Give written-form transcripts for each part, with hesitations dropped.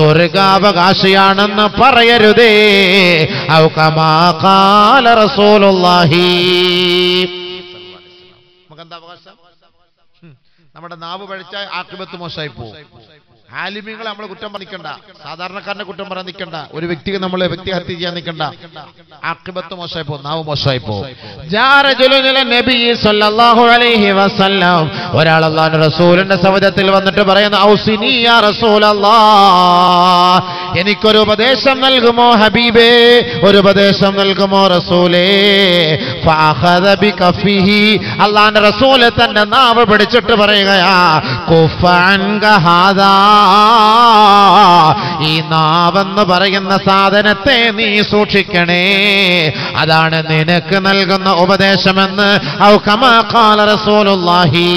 സ്വർഗാവകാശിയാണെന്ന് പറയരുതേ. ഔ കമാ ഖാല റസൂലുള്ളാഹി. നമുക്കെന്താ അവകാശം? നമ്മുടെ നാവ് പഴിച്ചാൽ ആഖിബത്ത് മോശമായി പോകും. ആലിമീങ്ങളെ നമ്മൾ കുറ്റം പറഞ്ഞിക്കണ്ട, സാധാരണക്കാരനെ കുറ്റം പറയാൻ നിൽക്കണ്ട, ഒരു വ്യക്തിക്ക് നമ്മൾ വ്യക്തിഹത്യ ചെയ്യാൻ നിൽക്കണ്ട. ആഖിബത്ത് മോശമായി പോകും, നാവ് മോശമായി പോകും. ഒരാൾ അല്ലാഹുവിന്റെ റസൂലിന്റെ സവിധത്തിൽ വന്നിട്ട് പറയുന്നു, ഔസിനി യാ റസൂലല്ലാഹ്, എനിക്കൊരു ഉപദേശം നൽകുമോ ഹബീബേ, ഒരു ഉപദേശം നൽകുമോ റസൂലേ. ഫഅഖദ ബികഫിഹി, അല്ലാഹുവിന്റെ റസൂൽ തന്റെ നാവ് പിടിച്ചിട്ട് പറയുകയാ, കുഫ അൻക ഹാദാ, ഈ നാവെന്ന് പറയുന്ന സാധനത്തെ നീ സൂക്ഷിക്കണേ, അതാണ് നിനക്ക് നൽകുന്ന ഉപദേശമെന്ന് ഔ കമാ ഖാല റസൂലുള്ളാഹി.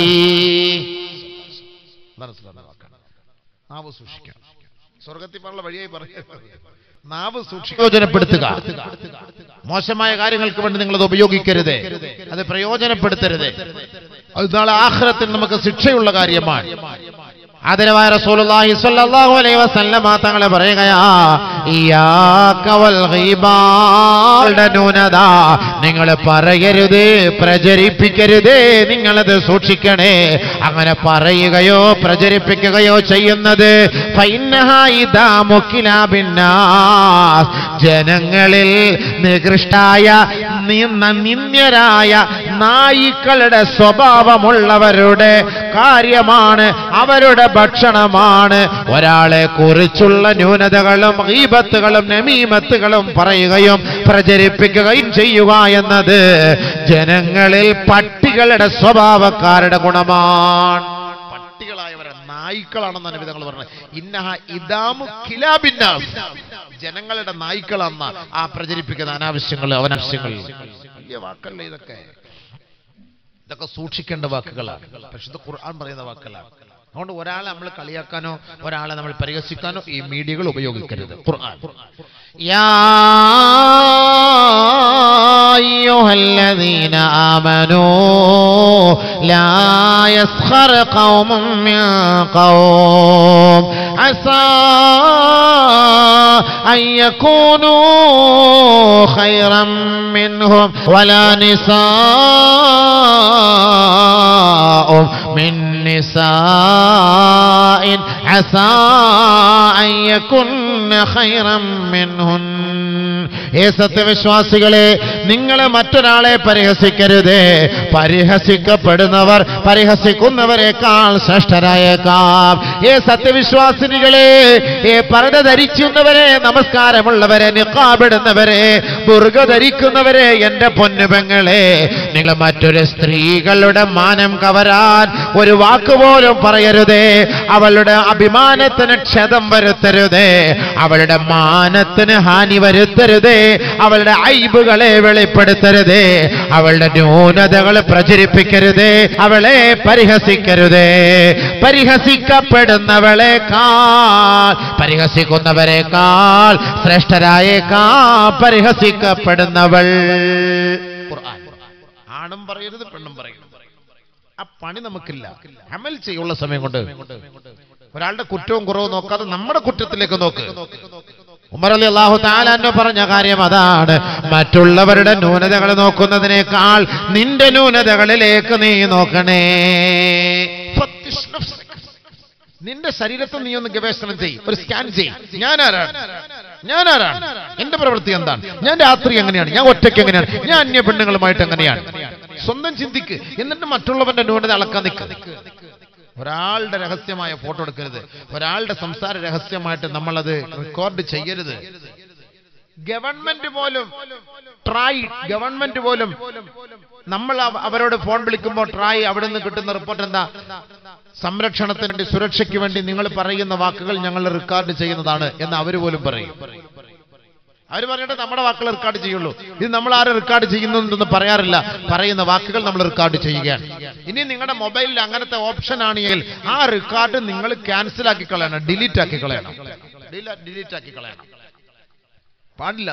നാവ് സൂക്ഷിക്കണം. സ്വർഗ്ഗത്തിൽ പോകാനുള്ള വഴിയായി പറയുന്നത് നാവ് പ്രയോജനപ്പെടുത്തുക. മോശമായ കാര്യങ്ങൾക്ക് വേണ്ടി നിങ്ങളത് ഉപയോഗിക്കരുത്, അത് പ്രയോജനപ്പെടുത്തരുത്. അത് നാളെ ആഖിറത്തിൽ നമുക്ക് ശിക്ഷയുള്ള കാര്യമാണ്. ആദരവായ റസൂലുള്ളാഹി സ്വല്ലല്ലാഹു അലൈഹി വസല്ലമ തങ്ങളെ പറയുകയാ, ഇയ്യാക വൽ ഗീബാ, നിങ്ങൾ പറയരുത്, പ്രചരിപ്പിക്കരുത്, നിങ്ങളത് സൂക്ഷിക്കണേ. അങ്ങനെ പറയുകയോ പ്രചരിപ്പിക്കുകയോ ചെയ്യുന്നത് ഫഇന്നഹാ ഇദാമു കിലാബിന്നാസ്, ജനങ്ങളിൽ നികൃഷ്ടായ നിന്ദ്യരായ നായിക്കളുടെ സ്വഭാവമുള്ളവരുടെ കാര്യമാണ്, അവരുടെ ഭക്ഷണമാണ്. ഒരാളെ കുറിച്ചുള്ള ന്യൂനതകളും ഗീബത്തുകളും നമീമത്തുകളും പറയുകയും പ്രചരിപ്പിക്കുകയും ചെയ്യുക എന്നത് ജനങ്ങളിൽ പട്ടികളുടെ സ്വഭാവക്കാരുടെ ഗുണമാണ്. പട്ടികളായവരെ നായ്ക്കളാണെന്നാണ് നബിതങ്ങൾ പറഞ്ഞത്. ഇന്നഹ ഇദാമു കിലാബിന്നാസ്, ജനങ്ങളുടെ നായ്ക്കളെന്ന ആ പ്രചരിപ്പിക്കുന്ന അനാവശ്യങ്ങൾ അവനാവശ്യങ്ങൾ. വലിയ വാക്കല്ലേ ഇതൊക്കെ? ഇതൊക്കെ സൂക്ഷിക്കേണ്ട വാക്കുകളാണ്. പരിശുദ്ധ ഖുർആൻ പറയുന്ന വാക്കുകളാണ്. അതുകൊണ്ട് ഒരാളെ നമ്മൾ കളിയാക്കാനോ ഒരാളെ നമ്മൾ പരിഹസിക്കാനോ ഈ മീഡിയകൾ ഉപയോഗിക്കരുത്. ഖുർആൻ യാ അയ്യുഹല്ലദീന ആമനൂ ലാ യസ്ഖർ ഖൗമുൻ മിൻ ഖൗം അസാ അൻ യകൂനൂ ഖൈറൻ മിൻഹും വലാ നിസാഉം മിൻ നിസാഇൻ അസാ അൻ യകുന്ന ഖൈറൻ മിൻഹുൻ. ഏ സത്യവിശ്വാസികളെ, നിങ്ങൾ മറ്റൊരാളെ പരിഹസിക്കരുത്. പരിഹസിക്കപ്പെടുന്നവർ പരിഹസിക്കുന്നവരെക്കാൾ ശ്രേഷ്ഠരായേക്കാം. ഏ സത്യവിശ്വാസിനികളെ, ഏ പർദ്ദ ധരിക്കുന്നവരെ, നമസ്കാരമുള്ളവരെ, നിഖാബിടുന്നവരെ, ബുർഖ ധരിക്കുന്നവരെ, എന്റെ പൊന്നുപെങ്ങളെ, നിങ്ങൾ മറ്റൊരു സ്ത്രീകളുടെ മാനം കവരാൻ ഒരു വാക്കുപോലും പറയരുതേ. അവളുടെ അഭിമാനത്തിന് ക്ഷതം വരുത്തരുതേ, അവളുടെ മാനത്തിന് ഹാനി വരുത്തരുതേ, അവളുടെ ഐബുകളെ വെളിപ്പെടുത്തരുതേ, അവളുടെ ന്യൂനതകൾ പ്രചരിപ്പിക്കരുതേ, അവളെ പരിഹസിക്കരുതേ. പരിഹസിക്കപ്പെടുന്നവളെക്കാൾ പരിഹസിക്കുന്നവരെക്കാൾ ശ്രേഷ്ഠരായേക്കാൾ പരിഹസിക്കപ്പെടുന്നവൾ. ഖുർആൻ. ആണും പറയരുത്, പെണ്ണും പറയരുത്. ആ പണി നമുക്കില്ല. അമൽ ചെയ്യുള്ള സമയം കൊണ്ട് ഒരാളുടെ കുറ്റവും കുറവും നോക്കാതെ നമ്മുടെ കുറ്റത്തിലേക്ക് നോക്ക്. ഉമർ റളിയല്ലാഹു തആല അൻഹു പറഞ്ഞ കാര്യം അതാണ്. മറ്റുള്ളവരുടെ ന്യൂനതകൾ നോക്കുന്നതിനേക്കാൾ നിന്റെ ന്യൂനതകളിലേക്ക് നീ നോക്കണേ. നിന്റെ ശരീരത്തെ നീ ഒന്ന് ഗവേഷണം ചെയ്യ്, ഒരു സ്കാൻ ചെയ്യ്. ഞാനാരാണ്? എന്റെ പ്രവൃത്തി എന്താണ്? ഞാൻ രാത്രി എങ്ങനെയാണ്? ഞാൻ ഒറ്റയ്ക്ക് എങ്ങനെയാണ്? ഞാൻ അന്യ പെണ്ണുങ്ങളുമായിട്ട് എങ്ങനെയാണ്? സ്വന്തം ചിന്തിക്ക്, എന്നിട്ട് മറ്റുള്ളവന്റെ ന്യൂനത അളക്കാൻ നിൽക്കുക. ഒരാളുടെ രഹസ്യമായ ഫോട്ടോ എടുക്കരുത്, ഒരാളുടെ സംസാര രഹസ്യമായിട്ട് നമ്മളത് റെക്കോർഡ് ചെയ്യരുത്. ഗവൺമെന്റ് പോലും നമ്മൾ അവരോട് ഫോൺ വിളിക്കുമ്പോൾ ട്രായ് അവിടെ നിന്ന് കിട്ടുന്ന റിപ്പോർട്ട് എന്താ? സംരക്ഷണത്തിന് വേണ്ടി, സുരക്ഷയ്ക്ക് വേണ്ടി നിങ്ങൾ പറയുന്ന വാക്കുകൾ ഞങ്ങൾ റെക്കോർഡ് ചെയ്യുന്നതാണ് എന്ന് അവർ പോലും പറയും. അവർ പറഞ്ഞിട്ട് നമ്മുടെ വാക്കുകൾ റെക്കോർഡ് ചെയ്യുള്ളൂ. ഇത് നമ്മൾ ആരും റെക്കോർഡ് ചെയ്യുന്നതെന്ന് പറയാറില്ല. പറയുന്ന വാക്കുകൾ നമ്മൾ റെക്കോർഡ് ചെയ്യുകയാണ്. ഇനി നിങ്ങളുടെ മൊബൈലിൽ അങ്ങനത്തെ ഓപ്ഷൻ ആണെങ്കിൽ ആ റെക്കോർഡ് നിങ്ങൾ ക്യാൻസൽ ആക്കി കളയണം, ഡിലീറ്റ് ആക്കി കളയണം. പാടില്ല.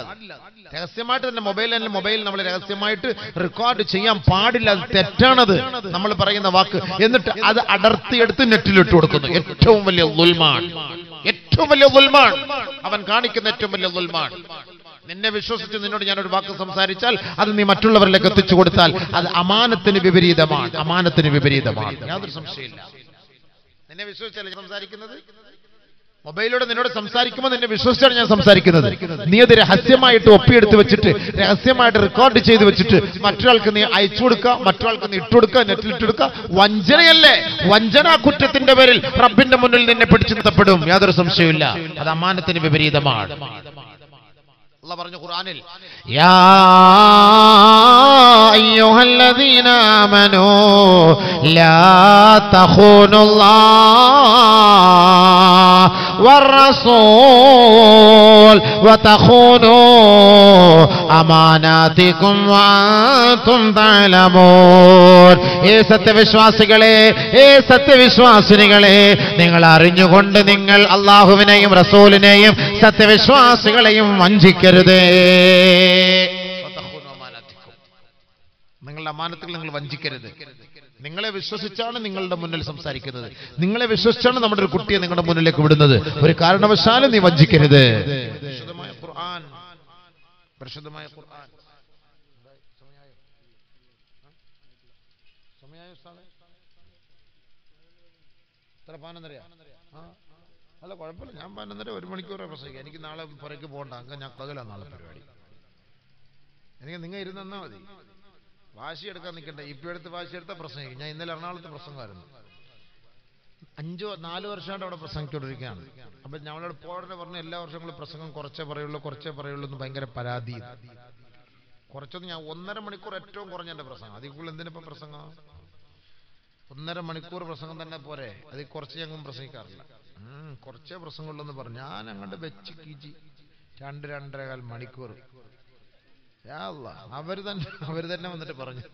രഹസ്യമായിട്ട് തന്നെ മൊബൈൽ നമ്മൾ രഹസ്യമായിട്ട് റെക്കോർഡ് ചെയ്യാൻ പാടില്ല. അത് തെറ്റാണത് നമ്മൾ പറയുന്ന വാക്ക്. എന്നിട്ട് അത് അടർത്തിയെടുത്ത് നെറ്റിലിട്ട് കൊടുക്കുന്നു. ഏറ്റവും വലിയ ദുൽമാണ്, ഏറ്റവും വലിയ ദുൽമാണ്. അവൻ കാണിക്കുന്ന ഏറ്റവും വലിയ ദുൽമാണ്. നിന്നെ വിശ്വസിച്ച് നിന്നോട് ഞാനൊരു വാക്ക് സംസാരിച്ചാൽ അത് നീ മറ്റുള്ളവരിലേക്ക് എത്തിച്ചു കൊടുത്താൽ അത് അമാനത്തിന് വിപരീതമാണ്. അമാനത്തിന് വിപരീതമാണ്, യാതൊരു സംശയമില്ല. നിന്നെ വിശ്വസിച്ചല്ലേ സംസാരിക്കുന്നത്? മൊബൈലിലൂടെ നിന്നോട് സംസാരിക്കുമ്പോൾ നിന്നെ വിശ്വസിച്ചാണ് ഞാൻ സംസാരിക്കുന്നത്. നീ അത് രഹസ്യമായിട്ട് ഒപ്പിയെടുത്ത് വെച്ചിട്ട് രഹസ്യമായിട്ട് റെക്കോർഡ് ചെയ്ത് വെച്ചിട്ട് മറ്റൊരാൾക്ക് നീ അയച്ചു കൊടുക്കുക, മറ്റൊരാൾക്ക് നീ ഇട്ടുകൊടുക്കുക, നെറ്റിൽ ഇട്ടെടുക്കുക. വഞ്ചനയല്ലേ? വഞ്ചനാ കുറ്റത്തിന്റെ പേരിൽ റബ്ബിന്റെ മുന്നിൽ നിന്നെ പിടിച്ചു നിർത്തപ്പെടും, യാതൊരു സംശയമില്ല. അത് അമാനത്തിന് വിപരീതമാണ്. അല്ലാഹു പറഞ്ഞു ഖുർആനിൽ, യാ അയ്യുഹല്ലദീന ആമനൂ ലാ തഖൂനുല്ലാഹ വറസൂൽ വതഖൂനൂ അമാനാതികും വഅൻതും തഅലമൂൻ. ഏ സത്യവിശ്വാസികളെ, ഏ സത്യവിശ്വാസിനികളെ, നിങ്ങൾ അറിഞ്ഞുകൊണ്ട് നിങ്ങൾ അല്ലാഹുവിനെയും റസൂലിനെയും സത്യവിശ്വാസികളെയും വഞ്ചിക്കരുതേ. നിങ്ങളുടെ അമാനത്തുകൾ നിങ്ങൾ വഞ്ചിക്കരുത്. നിങ്ങളെ വിശ്വസിച്ചാണ് നിങ്ങളുടെ മുന്നിൽ സംസാരിക്കുന്നത്. നിങ്ങളെ വിശ്വസിച്ചാണ് നമ്മുടെ ഒരു കുട്ടിയെ നിങ്ങളുടെ മുന്നിലേക്ക് വിടുന്നത്. ഒരു കാരണവശാലും നീ വഞ്ചിക്കരുത്. പരിശുദ്ധമായ ഖുർആൻ, പരിശുദ്ധമായ ഖുർആൻ. അല്ല കുഴപ്പമില്ല, ഞാൻ 11:30 1 മണിക്കൂർ പ്രസംഗിക്കാം. എനിക്ക് നാളെ പുറയ്ക്ക് പോകണ്ട. അങ്ങ് ഞാൻ പകലാണ് നാളെ പരിപാടി. എനിക്ക് നിങ്ങൾ ഇരുന്ന് തന്നാൽ മതി. വാശിയെടുക്കാൻ നിൽക്കണ്ട. ഇപ്പം എടുത്ത് വാശിയെടുത്താൽ പ്രസംഗിക്കും. ഞാൻ ഇന്നലെ എറണാകുളത്ത് പ്രസംഗമായിരുന്നു. 4 വർഷമായിട്ട് അവിടെ പ്രസംഗിച്ചുകൊണ്ടിരിക്കുകയാണ്. അപ്പം ഞങ്ങളോട് പോടനെ പറഞ്ഞു എല്ലാ വർഷങ്ങളും പ്രസംഗം കുറച്ചേ പറയുള്ളൂ എന്ന് ഭയങ്കര പരാതി. കുറച്ചൊന്നും ഞാൻ 1.5 മണിക്കൂർ ഏറ്റവും കുറഞ്ഞ എൻ്റെ പ്രസംഗം. അതിൽ കൂടുതൽ എന്തിനിപ്പം പ്രസംഗം? 1.5 മണിക്കൂർ പ്രസംഗം തന്നെ പോരെ. അതിൽ കുറച്ച് ഞങ്ങൾ പ്രസംഗിക്കാറില്ല. കുറച്ചേ പ്രസംഗമുള്ളൂ എന്ന് പറഞ്ഞു. ഞാൻ അങ്ങോട്ട് വെച്ച് കീച്ചി 2-2.25 മണിക്കൂർ. അവർ തന്നെ വന്നിട്ട് പറഞ്ഞു.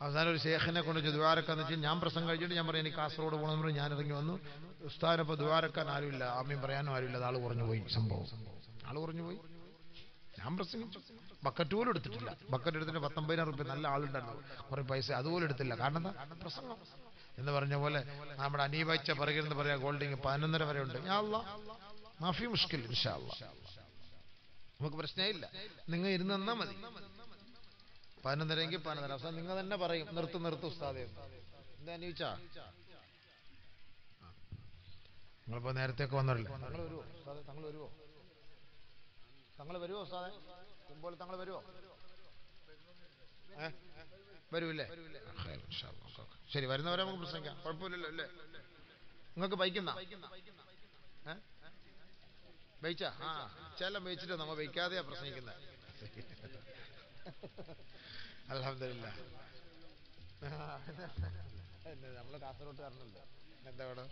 അവസാനം ഒരു ശേഖനെ കൊണ്ട് ദുആരക്കാന്ന് വെച്ചാൽ ഞാൻ പ്രസംഗം കഴിച്ചിട്ട് ഞാൻ പറഞ്ഞു എനിക്ക് കാസർഗോഡ് പോകണമെന്ന് പറഞ്ഞു. ഞാൻ ഇറങ്ങി വന്നു. ഉസ്താദിനപ്പോൾ ദുആരക്കാൻ ആരുമില്ല, ആമീൻ പറയാനും ആരുമില്ല. ആൾ കുറഞ്ഞു പോയി. സംഭവം ആൾ കുറഞ്ഞു പോയി. ഞാൻ പ്രസംഗിച്ചു. ബക്കറ്റ് പോലും എടുത്തിട്ടില്ല. ബക്കറ്റ് എടുത്തിട്ട് 19,000 റുപ്യ നല്ല ആളുണ്ടായിരുന്നു. കുറേ പൈസ അതുപോലെ എടുത്തില്ല. കാരണം എന്താ? പ്രസംഗം എന്ന് പറഞ്ഞ പോലെ നമ്മുടെ അനീബായിച്ച പറയുന്നത് പറയാ ഗോൾഡിങ് 11:30 വരെ ഉണ്ട്. യാ അല്ലാഹ് മാഫി മുഷ്കിൽ ഇൻഷാ അല്ലാഹ്. നമുക്ക് പ്രശ്നമില്ല. നിങ്ങൾ ഇരുന്ന് തന്നാൽ മതി. 11:30 11:30. അവസാനം നിങ്ങൾ തന്നെ പറയും നിർത്ത് ഉസ്താദേ. എന്താ അന്വേഷിച്ചാ? നിങ്ങളിപ്പോൾ നേരത്തെയൊക്കെ വന്നല്ലേ? തങ്ങൾ വരുമോ ഉസ്താദേ? തങ്ങൾ വരുമോ ഉസ്താദേ? മുമ്പോൾ തങ്ങൾ വരുമോ? വരൂല്ലേ? ശരി, വരുന്നവരെ നമുക്ക് പ്രസംഗിക്കാം. കുഴപ്പമില്ലല്ലോ അല്ലേ? നിങ്ങൾക്ക് ബൈക്കുന്ന ബൈച്ചാ? ചെല്ലം ബൈച്ചിട്ട് നമ്മ ബൈക്കാതെയാ പ്രസംഗിക്കുന്നത്. അൽഹംദുലില്ലാ. നമ്മള് കാസർഗോട്ട് കാരണല്ലോ. എന്താ വേണം?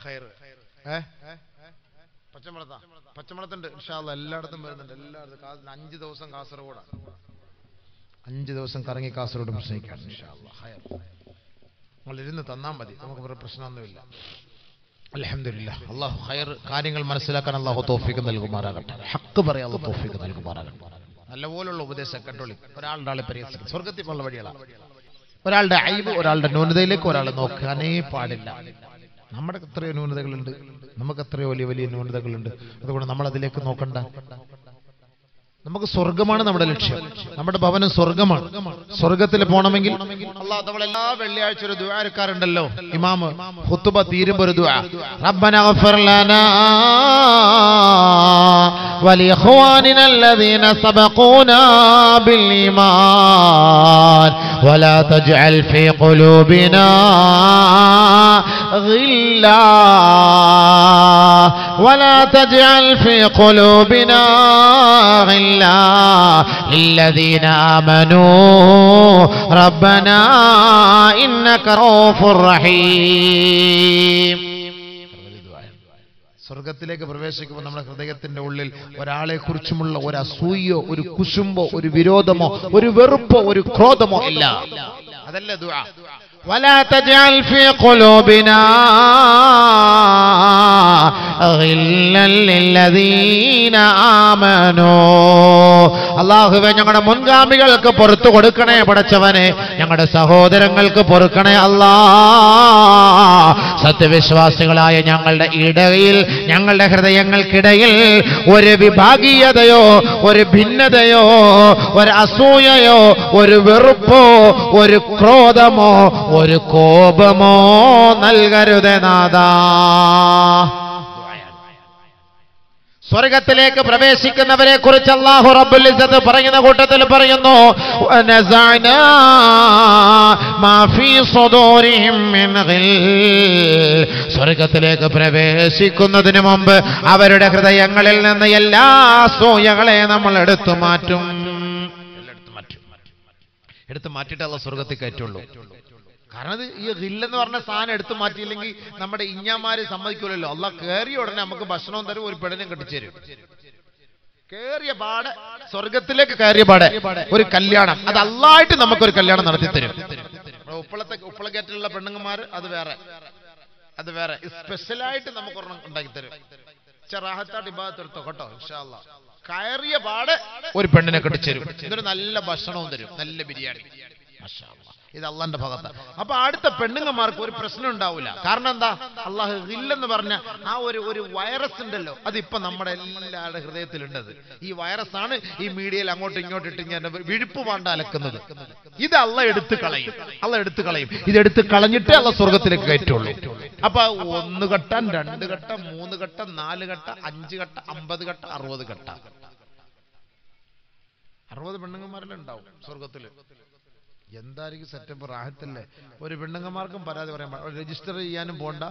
ഖൈർ. പച്ചമളത്തുണ്ട് ഇൻഷാ അല്ലാഹ്. എല്ലായിടത്തും വരുന്നുണ്ട്. എല്ലായിടത്തും 5 ദിവസം കാസർഗോഡാണ്. 5 ദിവസം കറങ്ങി കാസർഗോഡ് പ്രസംഗിക്കാണ് ഇൻഷാ അല്ലാഹ്. ഖൈർ. നിങ്ങൾ ഇരുന്ന് തന്നാൽ മതി. നമുക്ക് വേറെ പ്രശ്നമൊന്നുമില്ല. അൽഹംദുലില്ലാഹ്. അല്ലാഹു ഖൈർ കാര്യങ്ങൾ മനസ്സിലാക്കാൻ അല്ലാഹു തൗഫീഖ് നൽകുമാറാകട്ടെ. ഹക്ക് പറയാൻ അല്ലാഹു തൗഫീഖ് നൽകുമാറാകട്ടെ. നല്ലപോലുള്ള ഉപദേശം കണ്ടോളി. ഒരാളുടെ പരിഹസിക്കും സ്വർഗത്തിൽ പോലുള്ള വഴികളാണ്. ഒരാളുടെ അയ്യബ്, ഒരാളുടെ ന്യൂനതയിലേക്ക് ഒരാൾ നോക്കാനേ പാടില്ല. നമ്മുടെ എത്രയോ ന്യൂനതകളുണ്ട്, നമുക്ക് എത്രയോ വലിയ ന്യൂനതകളുണ്ട്. അതുകൊണ്ട് നമ്മൾ അതിലേക്ക് നോക്കണ്ട. നമുക്ക് സ്വർഗമാണ് നമ്മുടെ ലക്ഷ്യം. നമ്മുടെ ഭവനം സ്വർഗമാണ്. സ്വർഗത്തിൽ പോകണമെങ്കിൽ അല്ലാഹു നമ്മൾ എല്ലാ വെള്ളിയാഴ്ച ഒരു ദുആ എടുക്കാറുണ്ടല്ലോ. ഇമാം ഖുത്ബ തീരുമ്പോൾ ഒരു ദുആ, റബ്ബന ഗഫർ ലനാ വലിഇഖ്വാനിന അല്ലദീന സബഖൂനാ ബിൽ ഈമാൻ വലാ തജ്അൽ ഫീ ഖുലൂബിനാ ഗില്ലാ വലാ തജ്അൽ ഫീ ഖുലൂബിനാ ഗില്ലാ للذين آمنوا ربنا إنك رؤوف رحيم. സ്വർഗത്തിലേക്ക് പ്രവേശിക്കുമ്പോൾ നമ്മുടെ ഹൃദയത്തിന്റെ ഉള്ളിൽ ഒരാളെ കുറിച്ചുമുള്ള ഒരു അസൂയോ ഒരു കുശുമ്പോ ഒരു വിരോധമോ ഒരു വെറുപ്പോ ഒരു ക്രോധമോ ഇല്ല. അതല്ല ദുആ. ولا تجعل في قلوبنا غلا للذين آمنوا അല്ലാഹുവേ ഞങ്ങളുടെ മുൻഗാമികൾക്ക് പുറത്തു കൊടുക്കണേ പടച്ചവനെ ഞങ്ങളുടെ സഹോദരങ്ങൾക്ക് പൊറുക്കണേ അല്ലാഹ് സത്യവിശ്വാസികളായ ഞങ്ങളുടെ ഇടയിൽ ഞങ്ങളുടെ ഹൃദയങ്ങൾക്കിടയിൽ ഒരു വിഭാഗീയതയോ ഒരു ഭിന്നതയോ ഒരു അസൂയയോ ഒരു വെറുപ്പോ ഒരു ക്രോധമോ ഒരു കോപമോ നൽകരുതേ നാഥാ. സ്വർഗ്ഗത്തിലേക്ക് പ്രവേശിക്കുന്നവരെ കുറിച്ച് അല്ലാഹു റബ്ബുൽ ഇസ്സത്ത് പറയുന്ന കൂട്ടത്തിൽ പറയുന്നു വനസഅനാ മാ ഫീ സുദൂരിഹിം മിൻ ഗിൽ. സ്വർഗ്ഗത്തിലേക്ക് പ്രവേശിക്കുന്നതിന് മുമ്പ് അവരുടെ ഹൃദയങ്ങളിൽ നിന്ന് എല്ലാ അസൂയകളെ നമ്മൾ എടുത്തു മാറ്റും. എടുത്തു മാറ്റിയിട്ട് അല്ലാഹു സ്വർഗ്ഗത്തിൽ കയറ്റുള്ളൂ. കാരണം അത് ഈ ഗില്ലെന്ന് പറഞ്ഞ സാധനം എടുത്തു മാറ്റിയില്ലെങ്കിൽ നമ്മുടെ ഇഞ്ഞാമാര് സമ്മതിക്കൂലല്ലോ. അള്ളാഹ് കയറിയ ഉടനെ നമുക്ക് ഭക്ഷണവും തരും, ഒരു പെണ്ണിനും കെട്ടിച്ചേരും. കയറിയ പാടെ സ്വർഗത്തിലേക്ക് കയറിയ പാടെ ഒരു കല്യാണം, അത് അല്ലായിട്ട് നമുക്കൊരു കല്യാണം നടത്തി തരും. ഉപ്പളക്കേറ്റിലുള്ള പെണ്ണുങ്ങന്മാര് അത് വേറെ സ്പെഷ്യലായിട്ട് നമുക്ക് ഒരെണ്ണം ഉണ്ടാക്കി തരും. റാഹത്തായിട്ട് ഇബാദത്ത് കേട്ടോ ഇൻഷാ അല്ലാഹ്. കയറിയ പാടെ ഒരു പെണ്ണിനെ കെട്ടിച്ചേരും, ഇതൊരു നല്ല ഭക്ഷണവും തരും, നല്ല ബിരിയാണി. മാഷാ അല്ലാഹ്, ഇത് അള്ളാന്റെ ഭാഗത്താണ്. അപ്പൊ അടുത്ത പെണ്ണുങ്ങന്മാർക്ക് ഒരു പ്രശ്നം ഉണ്ടാവില്ല. കാരണം എന്താ? അള്ളാഹു ഇല്ലെന്ന് പറഞ്ഞ ആ ഒരു വൈറസ് ഉണ്ടല്ലോ, അതിപ്പോ നമ്മുടെ എല്ലാവരുടെ ഹൃദയത്തിലുണ്ടത്. ഈ വൈറസാണ് ഈ മീഡിയയിൽ അങ്ങോട്ടും ഇങ്ങോട്ടും ഇട്ട് ഇങ്ങനെ വിഴുപ്പ് പാണ്ട അലക്കുന്നത്. ഇത് അള്ളാഹ് എടുത്തു കളയും. ഇതെടുത്ത് കളഞ്ഞിട്ടേ അള്ളാഹ് സ്വർഗത്തിലേക്ക് കയറ്റുള്ളൂ. അപ്പൊ 1 ഘട്ടം 2 ഘട്ടം 3 ഘട്ടം 4 ഘട്ടം 5 ഘട്ടം 50 ഘട്ടം 60 ഘട്ടം 60 പെണ്ണുങ്ങന്മാരെല്ലാം ഉണ്ടാവും സ്വർഗത്തില്. എന്തായിരിക്കും സെറ്റപ്പ്, റാഹത്തല്ലേ. ഒരു പെണ്ണുങ്ങന്മാർക്കും പരാതി പറയാൻ പാടില്ല, രജിസ്റ്റർ ചെയ്യാനും പോണ്ട,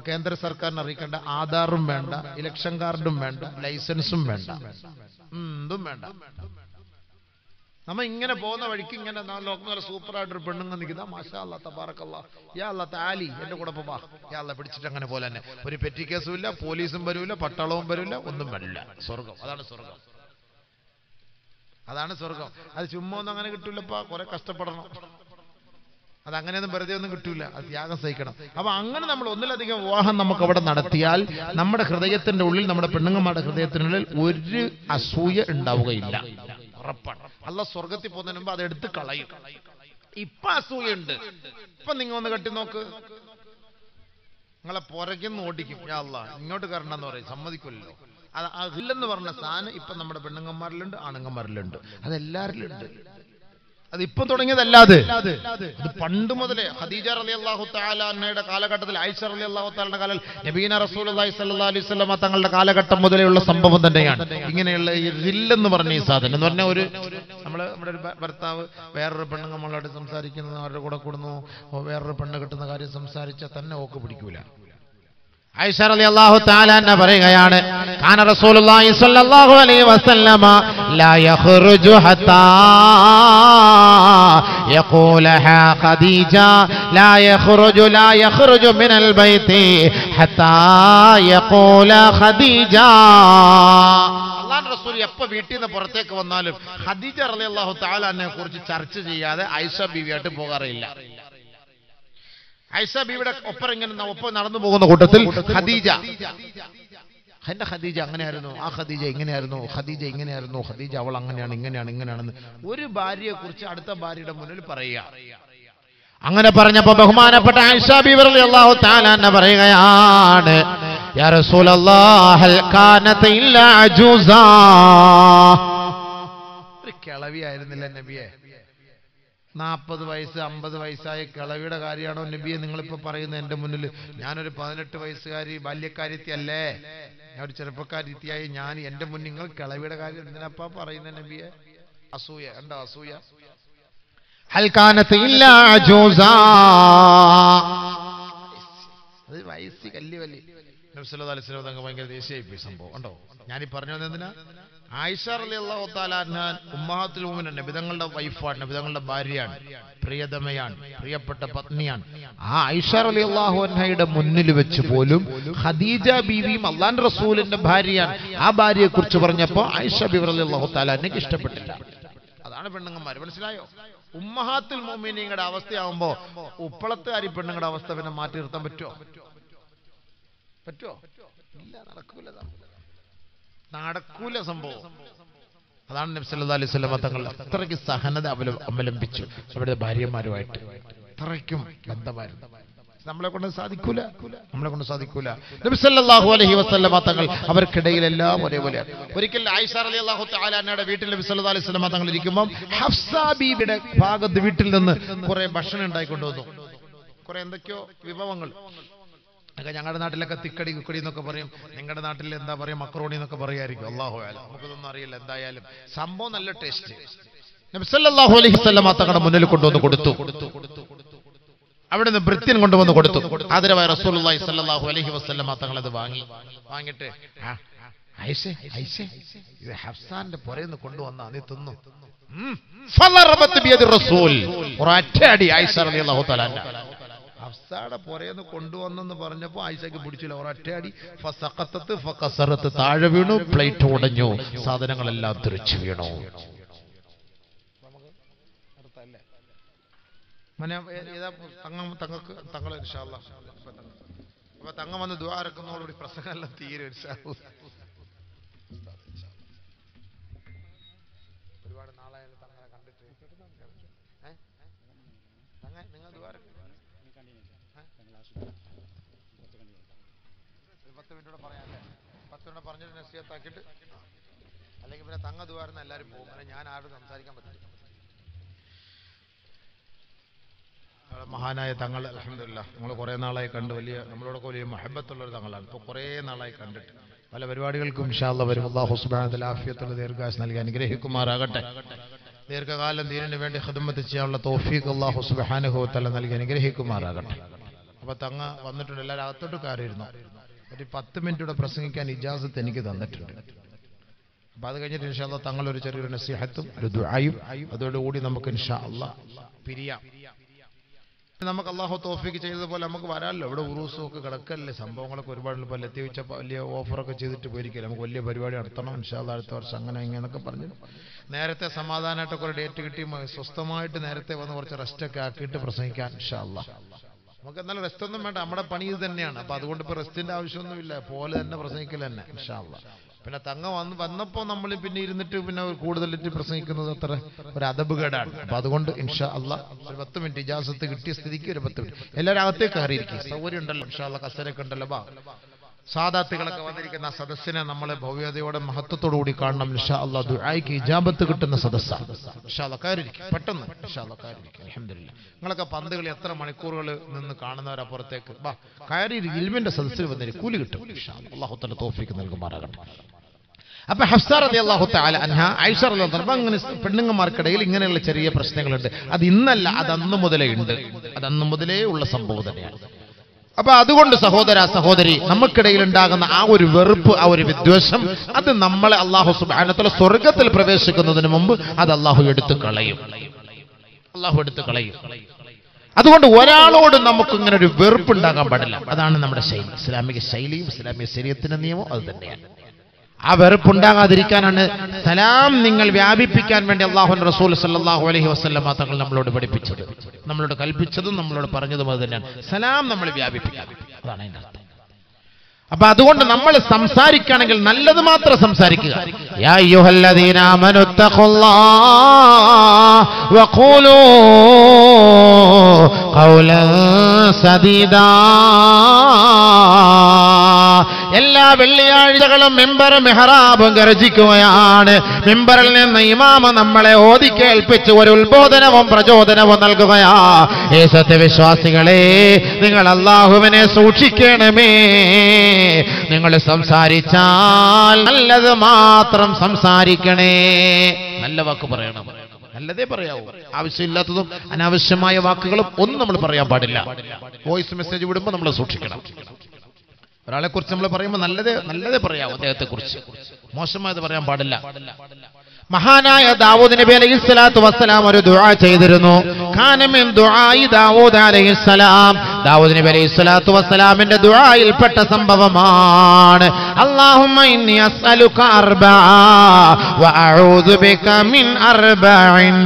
കേന്ദ്ര സർക്കാരിനെ അറിയിക്കേണ്ട, ആധാറും വേണ്ട, ഇലക്ഷൻ കാർഡും വേണ്ട, ലൈസൻസും വേണ്ട, എന്തും വേണ്ട. നമ്മ ഇങ്ങനെ പോകുന്ന വഴിക്ക് ഇങ്ങനെ നല്ല സൂപ്പറായിട്ടൊരു പെണ്ണുങ്ങ നിൽക്കുന്ന, മാഷാ അല്ലാഹ് തബാറക്കല്ലാഹ് യാ അല്ലാഹ് താലി എന്റെ കൂടെ പോവാ യാ അല്ലാഹ് പിടിച്ചിട്ട് അങ്ങനെ പോലെ തന്നെ. ഒരു പെറ്റി കേസും ഇല്ല, പോലീസും വരൂല, പട്ടാളവും വരൂല, ഒന്നും വരില്ല. സ്വർഗം, അതാണ് സ്വർഗം. അത് ചുമ്മാ ഒന്നും അങ്ങനെ കിട്ടൂലപ്പാ, കുറെ കഷ്ടപ്പെടണം. അതങ്ങനെയൊന്നും വെറുതെ ഒന്നും കിട്ടൂല, അത് ത്യാഗം സഹിക്കണം. അപ്പൊ അങ്ങനെ നമ്മൾ ഒന്നിലധികം വിവാഹം നമുക്ക് അവിടെ നടത്തിയാൽ നമ്മുടെ ഹൃദയത്തിന്റെ ഉള്ളിൽ, നമ്മുടെ പെണ്ണുങ്ങന്മാരുടെ ഹൃദയത്തിനുള്ളിൽ ഒരു അസൂയ ഉണ്ടാവുകയില്ല, ഉറപ്പാണ്. അല്ലാഹ് സ്വർഗത്തിൽ പോകുന്നതിന് മുമ്പ് അത് എടുത്ത് കളയും. ഇപ്പൊ അസൂയുണ്ട്, ഇപ്പൊ നിങ്ങൾ ഒന്ന് കെട്ടി നോക്ക്, നിങ്ങളെ പുറകിന്ന് ഓടിക്കും. യാ അല്ലാഹ് ഇങ്ങോട്ട് കയറണ്ടെന്ന് പറയും, സമ്മതിക്കില്ലല്ലോ. അത് അതില്ലെന്ന് പറഞ്ഞ സാധനം ഇപ്പൊ നമ്മുടെ പെണ്ണുങ്ങന്മാരിലുണ്ട്, ആണുങ്ങന്മാരിലുണ്ട്, അതെല്ലാരിലും ഉണ്ട്. അത് ഇപ്പൊ തുടങ്ങിയതല്ലാതെ അത് പണ്ട് മുതലേ ഖദീജ റളിയല്ലാഹു തആല അൻഹയുടെ കാലഘട്ടത്തിൽ, ആയിഷ റളിയല്ലാഹു തആലയുടെ കാലത്തിൽ, നബീന റസൂലുള്ളാഹി സ്വല്ലല്ലാഹു അലൈഹി വസല്ലം തങ്ങളുടെ കാലഘട്ടം മുതലെയുള്ള സംഭവം തന്നെയാണ്. ഇങ്ങനെയുള്ള ഈ ഗില്ലെന്ന് പറഞ്ഞ ഈ സാധനം എന്ന് പറഞ്ഞാൽ നമ്മുടെ ഒരു ഭർത്താവ് വേറൊരു പെണ്ണുങ്ങളോട് സംസാരിക്കുന്നത്, അവരുടെ കൂടെ കൂടുന്നു, വേറൊരു പെണ്ണ് കിട്ടുന്ന കാര്യം സംസാരിച്ചാൽ തന്നെ ഓക്ക് പിടിക്കൂല. ആയിഷ റളിയല്ലാഹു തആല അൻഹ പറയുകയാണ്, കാന റസൂലുള്ളാഹി സ്വല്ലല്ലാഹു അലൈഹി വസല്ലമ ലാ യഖ്റുജു ഹത്താ യഖൂലഹാ ഖദീജ ലാ യഖ്റുജു മിനൽ ബൈതി ഹത്താ യഖൂല ഖദീജ. അല്ലാഹുവിന്റെ റസൂൽ എപ്പോൾ വീട്ടിൽ നിന്ന് പുറത്തേക്ക് വന്നാലും ഖദീജ റളിയല്ലാഹു തആല അൻഹയെ കുറിച്ച് ചർച്ച ചെയ്യാതെ ആയിഷ ബീവിയായിട്ട് പോകാറില്ല. ആയിഷ ബീവിയുടെ ഒപ്പം നടന്നു പോകുന്ന കൂട്ടത്തിൽ ഖദീജ, എന്റെ ഖദീജ അങ്ങനെയായിരുന്നു, ആ ഖദീജ ഇങ്ങനെയായിരുന്നു, ഖദീജ ഇങ്ങനെയായിരുന്നു, ഖദീജ അവൾ അങ്ങനെയാണ് ഇങ്ങനെയാണെന്ന് ഒരു ഭാര്യയെ കുറിച്ച് അടുത്ത ഭാര്യയുടെ മുന്നിൽ പറയുക. അങ്ങനെ പറഞ്ഞപ്പോ ബഹുമാനപ്പെട്ട ആയിഷ ബീവി റളിയല്ലാഹു തആല അൻഹ പറയുകയാണ്, യാ റസൂലല്ലാഹ് ഹൽ കാനത ഇല്ലാ അജൂസാ. ഒരു കിളവിയായിരുന്നില്ല നബിയെ? 40 വയസ്സ് 50 വയസ്സായ കിളവിയുടെ കാര്യമാണോ നബിയെ നിങ്ങളിപ്പോ പറയുന്നത് എന്റെ മുന്നിൽ? ഞാനൊരു 18 വയസ്സുകാരി ബാല്യക്കാരിത്തിയല്ലേ, ഞാൻ ഒരു ചെറുപ്പക്കാരിത്തിയായി ഞാൻ എന്റെ മുന്നിൽ നിങ്ങൾ കിളവിയുടെ കാര്യം എന്തിനപ്പാ പറയുന്ന നബിയെ? അസൂയ ഉണ്ടോ? അസൂയ. ഹൽ കാനത ഇല്ലാ അജൂസാ, അത് വയസ്സ് കല്ലി നബി സല്ലല്ലാഹു അലൈഹി വസല്ലം തങ്ങൾ ഭയങ്കര ദേഷ്യമായി സംഭവം ഉണ്ടോ? ഞാനീ പറഞ്ഞു എന്തിനാ? ആയിഷ റളിയല്ലാഹു തആല അൻഹ ഉമ്മഹാത്തുൽ മുഅ്മിനീൻ, നബിതങ്ങളുടെ വൈഫാണ്, നബിതങ്ങളുടെ ഭാര്യയാണ്, പ്രിയതമയാണ്, പ്രിയപ്പെട്ട പത്നിയാണ്. ആ ആയിഷ റളിയല്ലാഹു അൻഹയുടെ മുന്നിൽ വെച്ച് പോലും ഖദീജ ബീവിയും അല്ലാഹുവിന്റെ റസൂലിന്റെ ഭാര്യയാണ്, ആ ഭാര്യയെ കുറിച്ച് പറഞ്ഞപ്പോൾ ആയിഷ ബീവി റളിയല്ലാഹു തആല അൻഹയ്ക്ക് ഇഷ്ടപ്പെട്ടില്ല. അതാണ് അതാണ് പെണ്ണുങ്ങന്മാർ. മനസ്സിലായോ? ഉമ്മഹാത്തുൽ മുഅ്മിനീങ്ങളുടെ അവസ്ഥയാവുമ്പോ ഉപ്പളത്തെ അരി പെണ്ണുങ്ങളുടെ അവസ്ഥ പിന്നെ മാറ്റി നിർത്താൻ പറ്റുമോ? ഇല്ല, നടക്കൂല സംഭവം. അതാണ് നബി സല്ലല്ലാഹു അലൈഹി വസല്ലം തങ്ങൾ അത്രയ്ക്ക് സഹനത അവലംബിച്ചു അവരുടെ ഭാര്യമാരുമായിട്ട്. അത്രയ്ക്കും ബന്ധമായിരുന്നു. നമ്മളെ കൊണ്ട് സാധിക്കൂല. നബി സല്ലല്ലാഹു അലൈഹി വസല്ലം തങ്ങൾ അവർക്കിടയിലെല്ലാം ഒരേപോലെയാണ്. ഒരിക്കൽ ആയിഷ റളിയല്ലാഹു തആല അൻഹയുടെ വീട്ടിൽ നബി സല്ലല്ലാഹു അലൈഹി വസല്ലം തങ്ങൾ ഇരിക്കുമ്പോൾ ഹഫ്സ ബീവിയുടെ ഭാഗത്ത് വീട്ടിൽ നിന്ന് കുറെ ഭക്ഷണം ഉണ്ടായിക്കൊണ്ടുവന്നു. കുറെ എന്തൊക്കെയോ വിഭവങ്ങൾ. ഞങ്ങളുടെ നാട്ടിലൊക്കെ തിക്കടി കുക്കടി എന്നൊക്കെ പറയും. നിങ്ങളുടെ നാട്ടിൽ എന്താ പറയാ, മക്രോണി എന്നൊക്കെ പറയായിരിക്കും. അല്ലാഹു അഅലം, നമുക്കൊന്നും അറിയില്ല. എന്തായാലും സംഭവം നല്ല ടേസ്റ്റ്. നബി സല്ലല്ലാഹു അലൈഹി വസല്ലം തങ്ങളുടെ മുന്നിൽ കൊണ്ടുവന്ന് കൊടുത്തു. അവിടെ നിന്ന് ഭൃത്യൻ കൊണ്ടുവന്ന് കൊടുത്തു. ആദരവായ റസൂലുള്ളാഹി സ്വല്ലല്ലാഹു അലൈഹി വസല്ലം തങ്ങൾ അത് വാങ്ങിയിട്ട് ആയിഷേ ഇത് ഹഫ്സാന്റെ പുറയെന്ന് കൊണ്ടുവന്നാ, നീ തിന്നു. ഫളറബത് ബിയദി റസൂൽ, ഒരൊറ്റയടി ആയിഷ റളിയല്ലാഹു തആല ഹഫ്സാടെ പുറയെന്ന് കൊണ്ടുവന്നെന്ന് പറഞ്ഞപ്പോ ആയിഷയ്ക്ക് പിടിച്ചില്ല. ഒരൊറ്റയടി ഫസഖത്തത് ഫകസറത്, താഴെ വീണു, പ്ലേറ്റ് ഉടഞ്ഞു, സാധനങ്ങളെല്ലാം തെറിച്ചു വീണു. തങ്ങൾ ഇൻഷാ അല്ലാഹ് അപ്പൊ തങ്ങ വന്ന് ദുആ ഇറക്കുന്നതോടുകൂടി പ്രസംഗമെല്ലാം തീരെ ഒരുപാട് നാളായാലും തങ്ങളെ കണ്ടിട്ട്. നിങ്ങൾ ദുആ 10 മിനിറ്റ് പറയാല്ലേ? 10 മിനിറ്റ് പറഞ്ഞിട്ട് നസീഹത്താക്കിയിട്ട് അല്ലെങ്കിൽ പിന്നെ തങ്ങ ദുആ ഇരുന്ന് എല്ലാവരും പോകും. അല്ലെ ഞാൻ ആരോടും സംസാരിക്കാൻ പറ്റില്ല. മഹാനായ തങ്ങൾ അൽഹംദുലില്ലാഹ് നമ്മൾ കുറേ നാളായി കണ്ട്, നമ്മളോടൊക്കെ വലിയ മഹബത്തുള്ളൊരു തങ്ങളാണ്. ഇപ്പോൾ കുറേ നാളായി കണ്ടിട്ട് പല പരിപാടികൾക്കും ഇൻഷാ അല്ലാഹ് വരും. അല്ലാഹു സുബ്ഹാനഹു വ തആല ആഫിയത്തുള്ള ദീർഘായുസ്സ് നൽകി അനുഗ്രഹിക്കുമാറാകട്ടെ. ദീർഘകാലം ദീനിന് വേണ്ടി ഖിദ്മത്ത് ചെയ്യാനുള്ള തൗഫീഖ് അല്ലാഹു സുബ്ഹാനഹു വ തആല നൽകി അനുഗ്രഹിക്കുമാറാകട്ടെ. അപ്പോൾ തങ്ങ വന്നിട്ടുണ്ട്. എല്ലാവരും അകത്തോട്ട് കയറിയിരുന്നു. ഒരു 10 മിനിറ്റ് പ്രസംഗിക്കാൻ ഇജാസത്ത് എനിക്ക് തന്നിട്ടുണ്ട്. അപ്പോൾ അത് കഴിഞ്ഞിട്ട് ഇൻഷാ അല്ലാഹ് തങ്ങൾ ഒരു ചെറിയൊരു നസീഹത്തും ഒരു ദുആയും അതോടുകൂടി നമുക്ക് ഇൻഷാ അല്ലാഹ് പിരിയാം. നമുക്ക് അല്ലാഹു തൗഫീഖ് ചെയ്തതുപോലെ നമുക്ക് വരാമല്ലോ. ഇവിടെ ഉറൂസും ഒക്കെ കിടക്കല്ലേ, സംഭവങ്ങളൊക്കെ ഒരുപാട്. ഇപ്പോൾ ലത്തീവിച്ച വലിയ ഓഫറൊക്കെ ചെയ്തിട്ട് പോയിരിക്കില്ല. നമുക്ക് വലിയ പരിപാടി നടത്തണം ഇൻഷാ അല്ലാഹ് അടുത്ത വർഷം, അങ്ങനെ ഇങ്ങനെയൊക്കെ പറഞ്ഞു. നേരത്തെ സമാധാനമായിട്ടൊക്കെ ഒരു ഡേറ്റ് കിട്ടി സ്വസ്ഥമായിട്ട് നേരത്തെ വന്ന് കുറച്ച് റെസ്റ്റൊക്കെ ആക്കിയിട്ട് പ്രസംഗിക്കാൻ ഇൻഷാ അല്ലാഹ്. നമുക്ക് എന്നാലും റെസ്റ്റ് ഒന്നും വേണ്ട, നമ്മുടെ പണി ഇത് തന്നെയാണ്. അപ്പോൾ അതുകൊണ്ട് ഇപ്പോൾ റെസ്റ്റിൻ്റെ ആവശ്യമൊന്നുമില്ല, പോലെ തന്നെ പ്രസംഗിക്കൽ തന്നെ ഇൻഷാ അല്ലാഹ്. പിന്നെ തങ്ങ വന്നപ്പോൾ നമ്മൾ പിന്നെ ഇരുന്നിട്ട് പിന്നെ കൂടുതലിട്ട് പ്രസംഗിക്കുന്നത് അത്ര ഒരു അദബുകേടാണ്. അപ്പം അതുകൊണ്ട് ഇൻഷാ അല്ലാഹ് ഒരു 10 മിനിറ്റ് ഇജാസത്ത് കിട്ടിയ സ്ഥിതിക്ക് ഒരു 10 മിനിറ്റ് എല്ലാവരും അകത്തേക്ക് കയറിയിരിക്കും. സൗകര്യം ഉണ്ടല്ലോ ഇൻഷാ അല്ലാഹ്, കസേരയൊക്കെ ഉണ്ടല്ലോ. സാദാത്തുകളൊക്കെ വന്നിരിക്കുന്ന സദസ്സിനെ നമ്മൾ ഭവ്യതയോടെ മഹത്വത്തോടു കൂടി കാണണം ഇൻഷാ അല്ലാഹ്. ദുആയ്ക്ക് ഇജാബത്ത് കിട്ടുന്ന സദസ്സാണ് ഇൻഷാ അല്ലാഹ്. കയറിയിരിക്കും പെട്ടെന്ന് ഇൻഷാ അല്ലാഹ്, കയറിയിരിക്കും. അൽഹംദുലില്ലാഹ്. നിങ്ങളൊക്കെ പന്തുകളി എത്ര മണിക്കൂറുകൾ നിന്ന് കാണുന്നവരപ്പുറത്തേക്ക് കയറി ഇൽമിന്റെ സദസ്സിൽ വന്നിട്ട് കൂലി കിട്ടും ഇൻഷാ അല്ലാഹ്. അല്ലാഹു തആല തൗഫീഖ് നൽകുമാറാകട്ടെ. അപ്പൊ ഹഫ്സ റളിയല്ലാഹു തആല അൻഹ, ആയിഷ റളിയല്ലാഹു അൻഹ, അങ്ങനെ പെണ്ണുങ്ങന്മാർക്കിടയിൽ ഇങ്ങനെയുള്ള ചെറിയ പ്രശ്നങ്ങളുണ്ട്. അത് ഇന്നല്ല, അത് അന്ന് മുതലേ ഉണ്ട്. അത് അന്ന് മുതലേ ഉള്ള സംഭവം തന്നെയാണ്. അപ്പൊ അതുകൊണ്ട് സഹോദര സഹോദരി, നമുക്കിടയിൽ ഉണ്ടാകുന്ന ആ ഒരു വെറുപ്പ്, ആ ഒരു വിദ്വേഷം, അത് നമ്മളെ അല്ലാഹു സുബ്ഹാനഹു വ തആല സ്വർഗ്ഗത്തിൽ പ്രവേശിക്കുന്നതിന് മുമ്പ് അത് അല്ലാഹു എടുത്തു കളയും. അതുകൊണ്ട് ഒരാളോട് നമുക്ക് ഇങ്ങനെ ഒരു വെറുപ്പ് ഉണ്ടാകാൻ പാടില്ല. അതാണ് നമ്മുടെ ശൈലി. ഇസ്ലാമിക ശൈലിയും ഇസ്ലാമിക ശരീഅത്തിന്റെ നിയമവും അത് തന്നെയാണ്. ആ വെറുപ്പുണ്ടാകാതിരിക്കാനാണ് സലാം നിങ്ങൾ വ്യാപിപ്പിക്കാൻ വേണ്ടി അല്ലാഹുവിന്റെ റസൂൽ സല്ലല്ലാഹു അലൈഹി വസല്ലം തങ്ങൾ നമ്മളോട് പഠിപ്പിച്ചത്, നമ്മളോട് കൽപ്പിച്ചതും നമ്മളോട് പറഞ്ഞതും അത് തന്നെയാണ്. സലാം നമ്മൾ വ്യാപിപ്പിക്കുക, അതാണ് അതിന്റെ അർത്ഥം. അപ്പൊ അതുകൊണ്ട് നമ്മൾ സംസാരിക്കുകയാണെങ്കിൽ നല്ലത് മാത്രം സംസാരിക്കുക. യാ അയ്യുഹല്ലദീന ആമനു തഖുല്ലാഹ വഖൂലൂ ഖൗലൻ സദീദാ. എല്ലാ വെള്ളിയാഴ്ചകളും മിമ്പർ മെഹ്റാബും ഗർജിക്കുകയാണ്. മിമ്പറിൽ നിന്ന് ഇമാമ നമ്മളെ ഓതി കേൾപ്പിച്ച് ഒരു ഉത്ബോധനവും പ്രചോദനവും നൽകുകയാ. ഏ സത്യവിശ്വാസികളെ, നിങ്ങൾ അല്ലാഹുവിനെ സൂക്ഷിക്കണമേ. നിങ്ങൾ സംസാരിച്ചാൽ നല്ലത് മാത്രം സംസാരിക്കണേ. നല്ല വാക്ക് പറയണം, നല്ലതേ പറയാവൂ. ആവശ്യമില്ലാത്തതും അനാവശ്യമായ വാക്കുകളും ഒന്നും നമ്മൾ പറയാൻ പാടില്ല. വോയിസ് മെസ്സേജ് വിടുമ്പോൾ നമ്മൾ സൂക്ഷിക്കണം. ഒരാളെ കുറിച്ച് നമ്മൾ പറയുമ്പോൾ നല്ലതേ പറയാവൂ, അദ്ദേഹത്തെ കുറിച്ച് മോശമായത് പറയാൻ പാടില്ല. മഹാനായ ദാവൂദ് നബി അലൈഹിസ്സലാത്തു വസ്സലാം ഒരു ദുആ ചെയ്തിരുന്നു. കാന മിൻ ദുആഇ ദാവൂദ് അലൈഹിസ്സലാം. ദാവൂദ് നബി അലൈഹിസ്സലാത്തു വസ്സലാമിന്റെ ദുആയിൽപ്പെട്ട സംഭവമാണ്. അല്ലാഹുമ്മ ഇന്നി അസ്അലുക അർബഅ വ അഊദു ബിക മിൻ അർബഇൻ.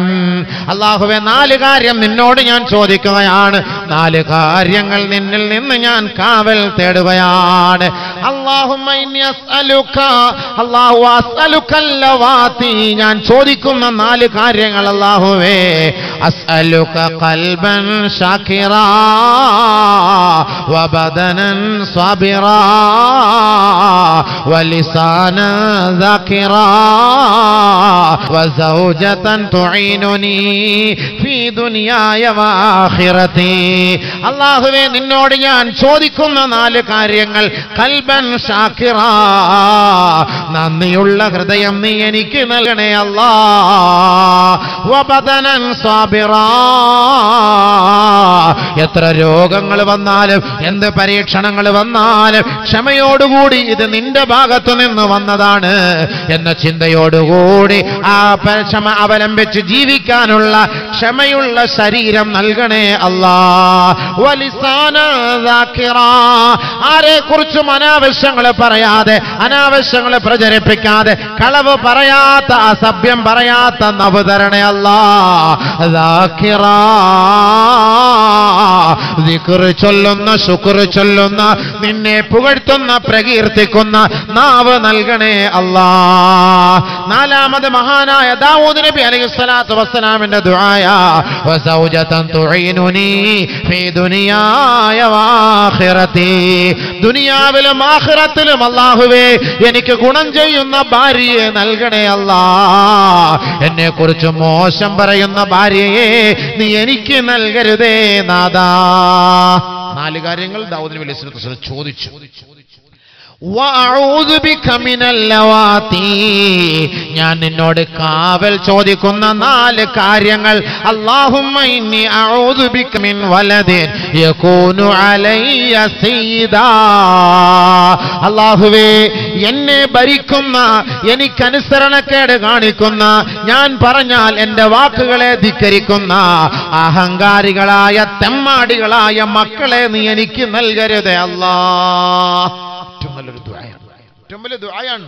അല്ലാഹുവേ 4 കാര്യം നിന്നോട് ഞാൻ ചോദിക്കുകയാണ്, 4 കാര്യങ്ങൾ നിന്നിൽ നിന്ന് ഞാൻ കാവൽ തേടുകയാണ്. അല്ലാഹുമ്മ ഇന്നി അസ്അലുക അല്ലാഹു അസ്അലുക ലവാതി. ഞാൻ ചോദിക്കുന്ന 4 കാര്യങ്ങൾ അല്ലാഹുവേ, അസ്അലുക ഖൽബൻ ശാകിറാ വബദനൻ സാബിറാ വലിസാനൻ ദാകിറാ വസൗജതൻ തുഈനുനി ഫീ ദുനിയായ വആഖിറതി. അല്ലാഹുവേ നിന്നോട് ഞാൻ ചോദിക്കുന്ന 4 കാര്യങ്ങൾ, ഖൽബൻ ശാകിറാ, നന്ദിയുള്ള ഹൃദയം നീ എനിക്ക് നൽകണേ അല്ലാ. വബദനൻ സാബിറാ, എത്ര രോഗങ്ങൾ വന്നാലും എന്ത് പരീക്ഷണങ്ങൾ വന്നാലും ക്ഷമയോടുകൂടി ഇത് നിന്റെ ഭാഗത്തു നിന്ന് വന്നതാണ് എന്ന ചിന്തയോടുകൂടി ആ ക്ഷമ അവലംബിച്ച് ജീവിക്കാനുള്ള ക്ഷമയുള്ള ശരീരം നൽകണേ അല്ലാ. വലിസാന ദാകിറാ, ആരെക്കുറിച്ചും അനാവശ്യങ്ങൾ പറയാതെ അനാവശ്യങ്ങൾ പ്രചരിപ്പിക്കാതെ കളവ് പറയാത്ത അസഭ്യം പറയാത്ത നവ് തരണേ അല്ലാ. ദാകിറാ, ദിക്ർ ചൊല്ലുന്ന ശുക്ർ ചൊല്ലുന്ന നിന്നെ പുകഴ്ത്തുന്ന പ്രകീർത്തിക്കുന്ന നാവ് നൽകണേ അല്ലാ. 4ാമത് മഹാനായ ദാവൂദ് നബി അലൈഹിസ്സലാത്തു വസ്സലാമിന്റെ ദുആയ വസൗജതൻ തുഈനുനി ഫീ ദുനിയായ വആഖിറതി. ദുനിയാവിലും ആഖിറത്തിലും അല്ലാഹുവേ എനിക്ക് ഗുണം ചെയ്യുന്ന ഭാര്യയെ നൽകണേ അല്ലാ. എന്നെ കുറിച്ച് മോശം പറയുന്ന ഭാര്യയെ നീ എനിക്ക് നൽകരുതേ നാദാ. 4 കാര്യങ്ങൾ ദാവൂദ് നബി അലൈഹിസ്സലാത്തു വസ്സലാം ചോദിച്ചു. വഅഊദു ബിക മിനൽ ലവാതി, ഞാൻ നിന്നോട് കാവൽ ചോദിക്കുന്ന 4 കാര്യങ്ങൾ. അല്ലാഹുമ്മ ഇന്നി അഊദു ബിക മിൻ വലദിൻ യകൂനു അലയ്യ സയ്യിദാ. അല്ലാഹുവേ എന്നെ ഭരിക്കുന്ന, എനിക്കനുസരണക്കേട് കാണിക്കുന്ന, ഞാൻ പറഞ്ഞാൽ എൻ്റെ വാക്കുകളെ ധിക്കരിക്കുന്ന അഹങ്കാരികളായ തെമ്മാടികളായ മക്കളെ നീ എനിക്ക് നൽകരുതേ അല്ലാ. ഏറ്റവും നല്ലൊരു ദുആയാണ്, ഏറ്റവും വലിയ ദുആയാണ്.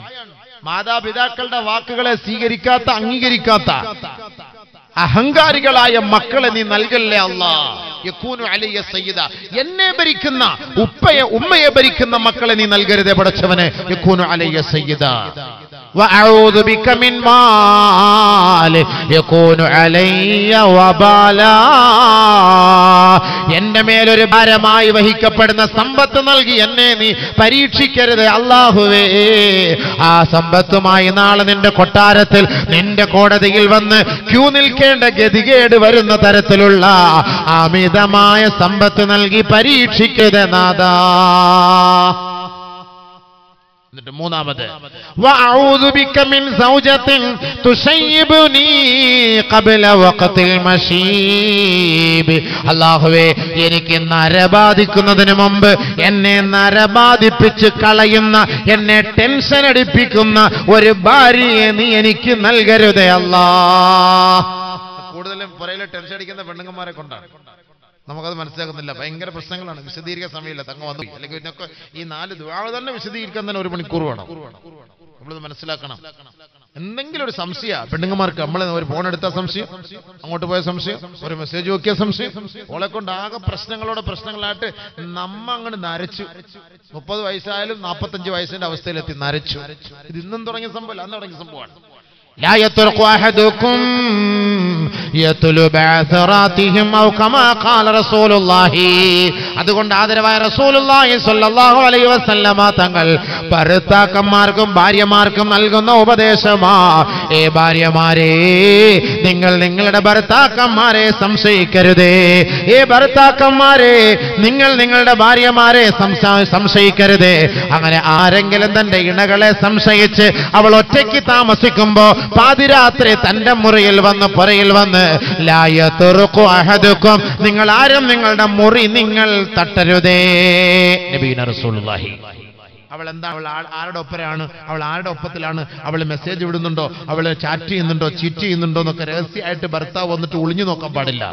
മാതാപിതാക്കളുടെ വാക്കുകളെ സ്വീകരിക്കാത്ത, അംഗീകരിക്കാത്ത അഹങ്കാരികളായ മക്കളെ നീ നൽകല്ലേ അല്ലാ. യകൂനു അലയ്യ സയ്യിദ, എന്നെ ഭരിക്കുന്ന ഉമ്മയെ ഭരിക്കുന്ന മക്കളെ നീ നൽകരുതേ പടച്ചവനെ. യകൂനു അലയ്യ സയ്യിദ. വഅഊദു ബിക മിൻ മാൽ യകൂനു അലയ്യ വബാലാ, എന്റെ മേലൊരു ഭാരമായി വഹിക്കപ്പെടുന്ന സമ്പത്ത് നൽകി എന്നെ നീ പരീക്ഷിക്കരുത് അല്ലാഹുവേ. ആ സമ്പത്തുമായി നാളെ നിന്റെ കൊട്ടാരത്തിൽ, നിന്റെ കോടതിയിൽ വന്ന് ക്യൂ നിൽക്കേണ്ട ഗതികേട് വരുന്ന തരത്തിലുള്ള അമിതമായ സമ്പത്ത് നൽകി പരീക്ഷിക്കരുത് നാദാ. എന്നിട്ട് 3ാമത് വഅഊദു ബിക മിൻ സൗജത്തിൻ തുശയ്യിബുനി ഖബ്ല വഖത്തിൽ മശീബ്. അല്ലാഹുവേ എനിക്ക് നരബാധിക്കുന്നതിന് മുമ്പ് എന്നെ നരബാധിപ്പിച്ച് കളയുന്ന, എന്നെ ടെൻഷൻ അടിപ്പിക്കുന്ന ഒരു ഭാര്യയെ നീ എനിക്ക് നൽകരുതേ അല്ലാ. കൂടുതലും പുറയിലെ ടെൻഷൻ അടിക്കുന്ന പെണ്ണുങ്ങന്മാരെ കൊണ്ടാണ്, നമുക്കത് മനസ്സിലാക്കുന്നില്ല. ഭയങ്കര പ്രശ്നങ്ങളാണ്, വിശദീകരിക്കാൻ സമയമില്ല. തങ്ങ വന്നു അല്ലെങ്കിൽ ഇതിനൊക്കെ ഈ 4 ദുആ തന്നെ വിശദീകരിക്കാൻ തന്നെ 1 മണിക്കൂർ വേണം. നമ്മളത് മനസ്സിലാക്കണം. എന്തെങ്കിലും ഒരു സംശയ പെണ്ണുങ്ങന്മാർക്ക്, നമ്മൾ ഒരു ഫോൺ എടുത്ത സംശയം, അങ്ങോട്ട് പോയ സംശയം, ഒരു മെസ്സേജ് നോക്കിയ സംശയം, ഓളെ കൊണ്ട് ആകെ പ്രശ്നങ്ങളായിട്ട് നമ്മ അങ്ങോട്ട് നരച്ചു. 30 വയസ്സായാലും 45 വയസ്സിന്റെ അവസ്ഥയിലെത്തി നരച്ചു. ഇത് ഇന്നും തുടങ്ങിയ സംഭവമല്ല, അന്ന് തുടങ്ങിയ സംഭവമാണ്. لا يطرق أحدكم يطلب بعثراتهم أو كما قال رسول الله. അതുകൊണ്ട് ആദരവായ റസൂലുള്ളാഹി സ്വല്ലല്ലാഹു അലൈഹി വസല്ലമ തങ്ങൾ ഭർത്താക്കന്മാർക്കും ഭാര്യമാർക്കും നൽകുന്ന ഉപദേശമാ, ഏ ഭാര്യമാരെ, നിങ്ങൾ നിങ്ങളുടെ ഭർത്താക്കന്മാരെ സംശയിക്കരുതേ. ഏ ഭർത്താക്കന്മാരെ, നിങ്ങൾ നിങ്ങളുടെ ഭാര്യമാരെ സംശയിക്കരുതേ. അങ്ങനെ ആരെങ്കിലും തന്റെ ഇണകളെ സംശയിച്ച് അവൾ ഒറ്റയ്ക്ക് താമസിക്കുമ്പോ പാതിരാത്രി തന്റെ മുറിയിൽ വന്ന് പുറയിൽ വന്ന് ലാ യത്റുഖു അഹദുക്കും, നിങ്ങൾ ആരും നിങ്ങളുടെ മുറി നിങ്ങൾ തട്ടരുതേ. നബീന റസൂലുള്ളാഹി. അവൾ എന്താ, അവൾ ആരുടെ ഒപ്പരാണ്, അവൾ ആരുടെ ഒപ്പത്തിലാണ്, അവൾ മെസ്സേജ് വിടുന്നുണ്ടോ, അവൾ ചാറ്റ് ചെയ്യുന്നുണ്ടോ, ചീറ്റ് ചെയ്യുന്നുണ്ടോ എന്നൊക്കെ രഹസ്യമായിട്ട് ഭർത്താവ് വന്നിട്ട് ഒളിഞ്ഞു നോക്കാൻ പാടില്ല.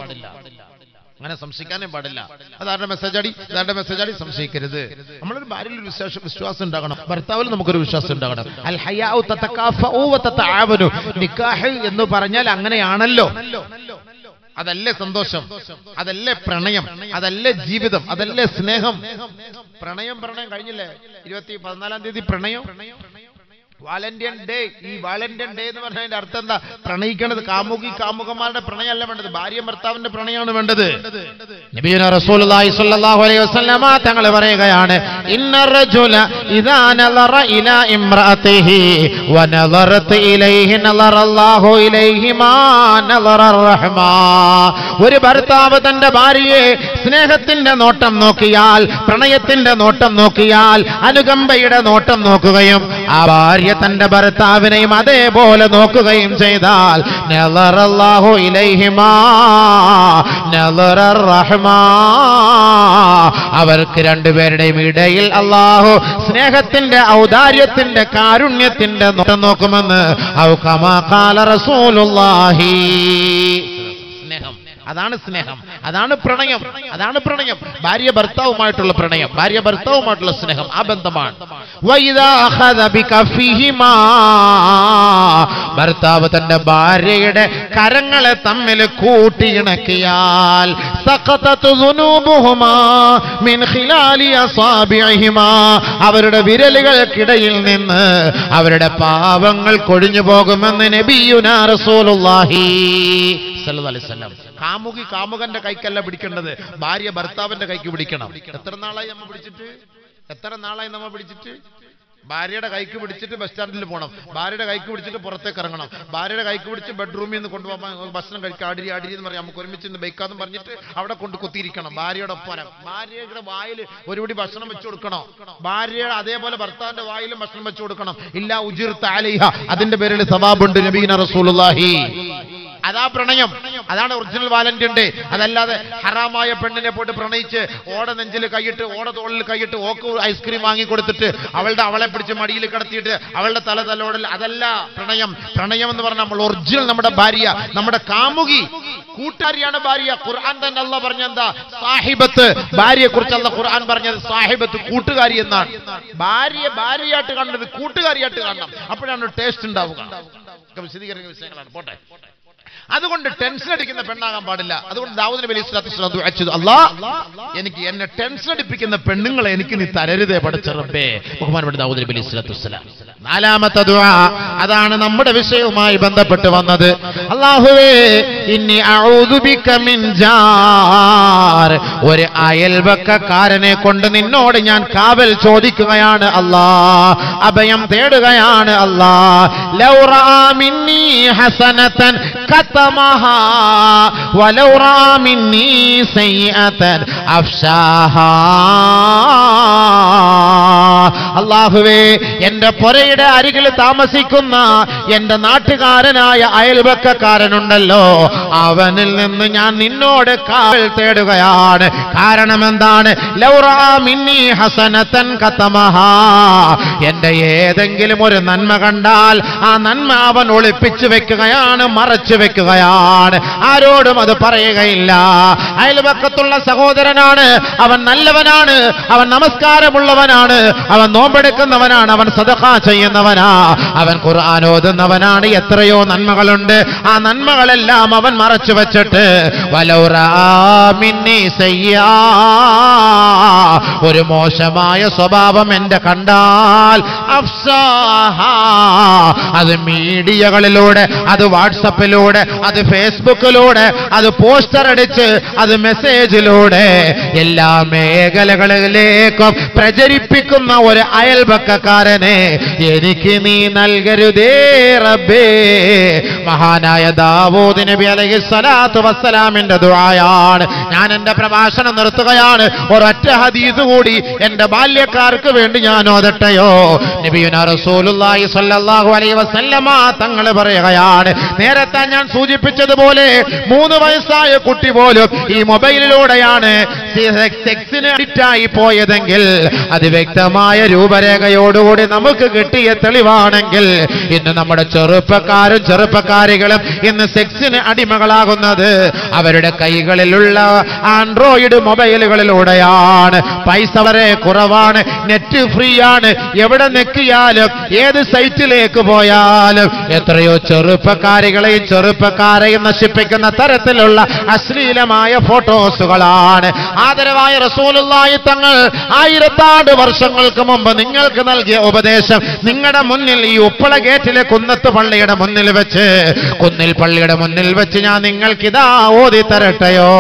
അങ്ങനെ സംശയിക്കാനേ പാടില്ല. അതാരുടെ മെസ്സേജാടി ഇതാരുടെ മെസ്സേജാടി സംശയിക്കരുത്. നമ്മളൊരു ഭാര്യയിൽ ഒരു വിശ്വാസം ഉണ്ടാകണം, ഭർത്താവിൽ നമുക്കൊരു വിശ്വാസം ഉണ്ടാകണം. അൽ ഹയാഉ തതകാഫഉ വതതആവനു. നിക്കാഹ് എന്ന് പറഞ്ഞാൽ അങ്ങനെയാണല്ലോ. അതല്ലേ സന്തോഷം, അതല്ലേ പ്രണയം, അതല്ലേ ജീവിതം, അതല്ലേ സ്നേഹം. പ്രണയം കഴിഞ്ഞില്ലേ? 14 തീയതി പ്രണയം, വാലന്റൈൻ ഡേ. ഈ വാലന്റൈൻ ഡേ എന്ന് പറഞ്ഞതിന്റെ അർത്ഥം എന്താ? പ്രണയിക്കേണ്ടത് കാമുകന്മാരുടെ പ്രണയമല്ല വേണ്ടത്, ഭാര്യ ഭർത്താവിന്റെ പ്രണയമാണ് വേണ്ടത്. നബിയുനാ റസൂലുള്ളാഹി സ്വല്ലല്ലാഹു അലൈഹി വസല്ലമ തങ്ങൾ പറയുകയാണ്, ഇന്നർ റജുല ഇദാ നളറ ഇലാ ഇംറഅതിഹി വനളറത ഇലൈഹി നളറല്ലാഹു ഇലൈഹി മാ നളറർ റഹ്മാ. ഒരു ഭർത്താവ് തന്റെ ഭാര്യയെ സ്നേഹത്തിന്റെ നോട്ടം നോക്കിയാൽ, പ്രണയത്തിന്റെ നോട്ടം നോക്കിയാൽ, അനുകമ്പയുടെ നോട്ടം നോക്കുകയും ആ ഭാര്യ തന്റെ ഭർത്താവിനെയും അതേപോലെ നോക്കുകയും ചെയ്താൽ നളറല്ലാഹു ഇലൈഹിമാ നളറർ റഹ്മാ, അവർക്ക് രണ്ടുപേരുടെയും ഇടയിൽ അല്ലാഹു സ്നേഹത്തിന്റെ, ഔദാര്യത്തിന്റെ, കാരുണ്യത്തിന്റെ നോട്ടം നോക്കുമെന്ന് ഔ കമാ ഖാല റസൂലുള്ളാഹി. സ്നേഹം, അതാണ് സ്നേഹം, അതാണ് പ്രണയം, അതാണ് പ്രണയം. ഭാര്യ ഭർത്താവുമായിട്ടുള്ള പ്രണയം, ഭാര്യ ഭർത്താവുമായിട്ടുള്ള സ്നേഹം, ആ ബന്ധമാണ്. ഭർത്താവ് തന്റെ ഭാര്യയുടെ കരങ്ങളെ തമ്മിൽ കൂട്ടിയിണക്കിയാൽ അവരുടെ വിരലുകൾക്കിടയിൽ നിന്ന് അവരുടെ പാപങ്ങൾ കൊഴിഞ്ഞു പോകുമെന്ന് നബിയുനാ റസൂലുള്ളാഹി സ്വല്ലല്ലാഹു അലൈഹി വസല്ലം. കാമുകന്റെ കൈക്കല്ല പിടിക്കേണ്ടത്, ഭാര്യ ഭർത്താവിന്റെ കൈക്ക് പിടിക്കണം. എത്ര നാളായി നമ്മ പിടിച്ചിട്ട് ഭാര്യയുടെ കൈക്ക് പിടിച്ചിട്ട് ബസ് സ്റ്റാൻഡിൽ പോകണം, ഭാര്യയുടെ കൈക്ക് പിടിച്ചിട്ട് പുറത്തേക്ക് ഇറങ്ങണം, ഭാര്യയുടെ കൈക്ക് പിടിച്ച് ബെഡ്റൂമിൽ നിന്ന് കൊണ്ടുപോകാൻ ഭക്ഷണം കഴിക്കുക, അടിരി എന്ന് പറയാം, നമുക്ക് ഒരുമിച്ച് ബൈക്കാന്ന് പറഞ്ഞിട്ട് അവിടെ കൊണ്ട് കുത്തിയിരിക്കണം. ഭാര്യയുടെ ഒപ്പം ഭാര്യയുടെ വായിൽ ഒരുപിടി ഭക്ഷണം വെച്ചു കൊടുക്കണം, ഭാര്യയുടെ അതേപോലെ ഭർത്താവിന്റെ വായിലും ഭക്ഷണം വെച്ചു കൊടുക്കണം. ഇല്ല ഉജിർത അലൈഹ, അതിന്റെ പേരിൽ സവാബുണ്ട്. നബീന റസൂലുള്ളാഹി. അതാ പ്രണയം, അതാണ് ഒറിജിനൽ വാലന്റൈൻ ഡേ. അതല്ലാതെ ഹറാമായ പെണ്ണിനെ പോയിട്ട് പ്രണയിച്ച് ഓട നെഞ്ചിൽ കൈയിട്ട്, ഓട തോളിൽ കൈയിട്ട്, ഓക്ക് ഐസ്ക്രീം വാങ്ങി കൊടുത്തിട്ട് അവളെ പിടിച്ച് മടിയിൽ കിടത്തിയിട്ട് അവളുടെ തലോടൽ, അതല്ല പ്രണയം. പ്രണയം എന്ന് പറഞ്ഞാൽ നമ്മൾ ഒറിജിനൽ നമ്മുടെ ഭാര്യ, നമ്മുടെ കാമുകി, കൂട്ടുകാരിയാണ് ഭാര്യ. ഖുർആൻ തന്നെ അല്ലാഹ് പറഞ്ഞെന്താ? സാഹിബത്ത്. ഭാര്യയെ കുറിച്ച് അല്ലാഹ് ഖുർആൻ പറഞ്ഞത് സാഹിബത്ത്, കൂട്ടുകാരി എന്നാണ്. ഭാര്യയായിട്ട് കാണുന്നത് കൂട്ടുകാരിയായിട്ട് കാണണം, അപ്പോഴാണ് ടേസ്റ്റ് ഉണ്ടാവുക. വിശദീകരിക്കുന്ന വിഷയങ്ങളാണ്, പോട്ടെ. അതുകൊണ്ട് ടെൻഷൻ അടിക്കുന്ന പെണ്ണാകാൻ പാടില്ല. അതുകൊണ്ട് ദാവൂദ് നബി അലൈഹിസ്സലാത്തു വസ്സലാം ദുആ ചെയ്തു, അല്ലാഹ് എന്നെ ടെൻഷൻ അടിപ്പിക്കുന്ന പെണ്ണുങ്ങളെ എനിക്ക് നീ തരരുതേ പടച്ച റബ്ബേ. ബഹുമാനപ്പെട്ട ദാവൂദ് നബി അലൈഹിസ്സലാത്തു വസ്സലാം. നാലാമത്തെ ദുആ, അതാണ് നമ്മുടെ വിഷയവുമായി ബന്ധപ്പെട്ട് വന്നത്. അല്ലാഹുവേ ഇന്നി അഊദു ബിക മിൻ ജാർ, ഒരു അയൽവക്കക്കാരനെ കൊണ്ട് നിന്നോട് ഞാൻ കാവൽ ചോദിക്കുകയാണ് അല്ലാഹ്, അഭയം തേടുകയാണ് അല്ലാഹ്. ലൗ റആ മിന്നി ഹസനതൻ കതമഹാ വലൗ റആ മിന്നി സയ്യിഅതൻ അഫ്ശാഹാ. അല്ലാഹുവേ എന്റെ പുരയുടെ അരികിൽ താമസിക്കുന്ന എന്റെ നാട്ടുകാരനായ അയൽവക്കക്കാരനുണ്ടല്ലോ, അവനിൽ നിന്ന് ഞാൻ നിന്നോട് കാവൽ തേടുകയാണ്. കാരണം എന്താണ്? ലൗ റആ മിന്നി ഹസനതൻ കതമഹാ, എന്റെ ഏതെങ്കിലും ഒരു നന്മ കണ്ടാൽ ആ നന്മ അവൻ ഒളിപ്പിച്ചു വെക്കുകയാണ്, മറച്ചു വെക്കുകയാണ്, ആരോടും അത് പറയുകയില്ല. അയൽവക്കത്തുള്ള സഹോദരനാണ്, അവൻ നല്ലവനാണ്, അവൻ നമസ്കാരമുള്ളവനാണ്, അവൻ നോമ്പെടുക്കുന്നവനാണ്, അവൻ സദഖ ചെയ്യുന്നവനാ, അവൻ ഖുർആൻ ഓതുന്നവനാണ്, എത്രയോ നന്മകളുണ്ട്. ആ നന്മകളെല്ലാം അവൻ മറച്ചു വെച്ചിട്ട് വലൗ റആ മിന്നി സയ്യാ, ഒരു മോശമായ സ്വഭാവം എന്റെ കണ്ടാൽ അഫ്സാഹാ, അത് മീഡിയകളിലൂടെ, അത് വാട്സപ്പിലൂടെ, അത് ഫേസ്ബുക്കിലൂടെ, അത് പോസ്റ്റർ അടിച്ച്, അത് മെസ്സേജിലൂടെ എല്ലാ മേഖലകളിലേക്കും പ്രചരിപ്പിക്കുന്ന ഒരു അയൽപക്കക്കാരനെ എനിക്ക് നീ നൽകരുതേ റബ്ബേ. മഹാനായ ദാവൂദ് നബി അലൈഹിസ്സലാത്തു വസ്സലാമിന്റെ ദുആയാണ്. ഞാൻ എന്റെ പ്രഭാഷണം നിർത്തുകയാണ്. ഒരൊറ്റ ഹദീസ് കൂടി എന്റെ ബാല്യക്കാർക്ക് വേണ്ടി ഞാൻ ഓതട്ടെയോ? നബിയുനാ റസൂലുള്ളാഹി സ്വല്ലല്ലാഹു അലൈഹി വസല്ലമ തങ്ങൾ പറയുകയാണ്, നേരത്തെ ഞാൻ സൂചിപ്പിച്ചതുപോലെ 3 വയസ്സായ കുട്ടി പോലും ഈ മൊബൈലിലൂടെയാണ് സെക്സിന് അഡിക്റ്റായി പോയതെങ്കിൽ അത് വ്യക്തമായ രൂപരേഖയോടുകൂടി നമ്മൾ നമുക്ക് കിട്ടിയ തെളിവാണെങ്കിൽ ഇന്ന് നമ്മുടെ ചെറുപ്പക്കാരും ചെറുപ്പക്കാരികളും ഇന്ന് സെക്സിന് അടിമകളാകുന്നത് അവരുടെ കൈകളിലുള്ള ആൻഡ്രോയിഡ് മൊബൈലുകളിലൂടെയാണ്. പൈസ വളരെ കുറവാണ്, നെറ്റ് ഫ്രീ ആണ്, എവിടെ നെക്കിയാലും ഏത് സൈറ്റിലേക്ക് പോയാലും എത്രയോ ചെറുപ്പക്കാരികളെയും ചെറുപ്പക്കാരെയും നശിപ്പിക്കുന്ന തരത്തിലുള്ള അശ്ലീലമായ ഫോട്ടോസുകളാണ്. ആദരവായ റസൂലുള്ളാഹി തങ്ങൾ 1000 വർഷങ്ങൾക്ക് മുമ്പ് നിങ്ങൾക്ക് നൽകിയ ഉപദേശം നിങ്ങളുടെ മുന്നിൽ ഈ ഉപ്പള ഗേറ്റിലെ കുന്നത്ത് പള്ളിയുടെ മുന്നിൽ വെച്ച്, കുന്നിൽ പള്ളിയുടെ മുന്നിൽ വെച്ച് ഞാൻ നിങ്ങൾക്ക് ഇതാ ഓതി തരട്ടെയോ?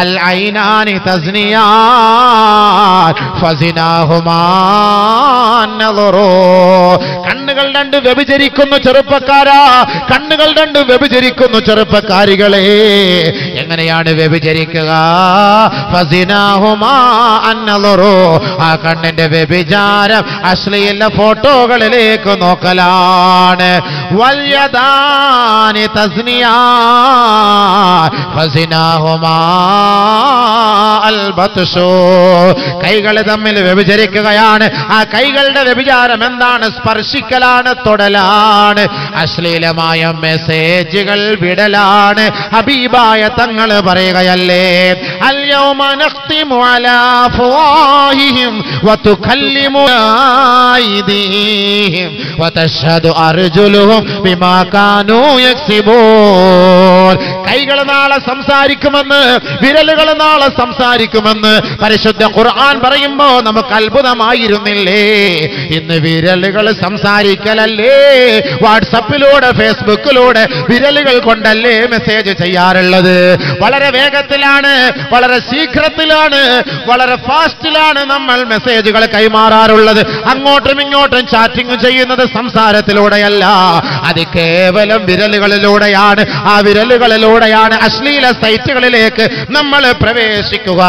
അൽ ഐനാനി തസ്നിയാൻ ഫസിനാഹുമാ നദറു. കണ്ണുകൾ രണ്ട് വ്യഭിചരിക്കുന്നു ചെറുപ്പക്കാരാ, കണ്ണുകൾ രണ്ട് വ്യഭിചരിക്കുന്നു ചെറുപ്പക്കാരികളെ. എങ്ങനെയാണ് വ്യഭിചരിക്കുക? ഫസിനാഹുമാ നദറു. ആ കണ്ണിന്റെ വ്യഭിചാരം അശ്ലീല ഫോട്ടോകളിലേക്ക് നോക്കലാണ്. വൽയദാനി തസ്നിയാൻ ഫസിനാഹുമാ അൽ ബത്ഷു. കൈകൾ തമ്മിൽ വ്യഭിചരിക്കുകയാണ്. ആ കൈകളുടെ വ്യഭിചാരം എന്താണ്? സ്പർശിക്കലാണ്, തൊടലാണ്, അശ്ലീലമായ മെസ്സേജുകൾ വിടലാണ്. ഹബീബായ തങ്ങൾ പറയുകയല്ലേ, അൽ യൗമ നഖ്തിമു അലാ അഫ്വാഹിഹിം വതുകല്ലിമു അയ്ദീഹിം വതശ്ഹദു അർജുലുഹും ബിമാ കാനൂ യക്സിബൂൻ. കൈകൾ നാളെ സംസാരിക്കുമെന്ന്, വിരലുകൾ നാളെ സംസാരിക്കുമെന്ന് പരിശുദ്ധ ഖുർആൻ പറയുമ്പോ നമുക്ക് അത്ഭുതമായിരുന്നില്ലേ? ഇന്ന് വിരലുകൾ സംസാരിക്കലല്ലേ? വാട്സപ്പിലൂടെ ഫേസ്ബുക്കിലൂടെ വിരലുകൾ കൊണ്ടല്ലേ മെസ്സേജ് ചെയ്യാറുള്ളത്? വളരെ വേഗത്തിലാണ്, വളരെ ശീഘ്രത്തിലാണ്, വളരെ ഫാസ്റ്റിലാണ് നമ്മൾ മെസ്സേജുകൾ കൈമാറാറുള്ളത്. അങ്ങോട്ടും ഇങ്ങോട്ടും ചാറ്റിംഗ് ചെയ്യുന്നത് സംസാരത്തിലൂടെയല്ല, അത് കേവലം വിരലുകളിലൂടെയാണ്. ആ വിരലുകളിലൂടെയാണ് അശ്ലീല സൈറ്റുകളിലേക്ക് നമ്മൾ പ്രവേശിക്കുക.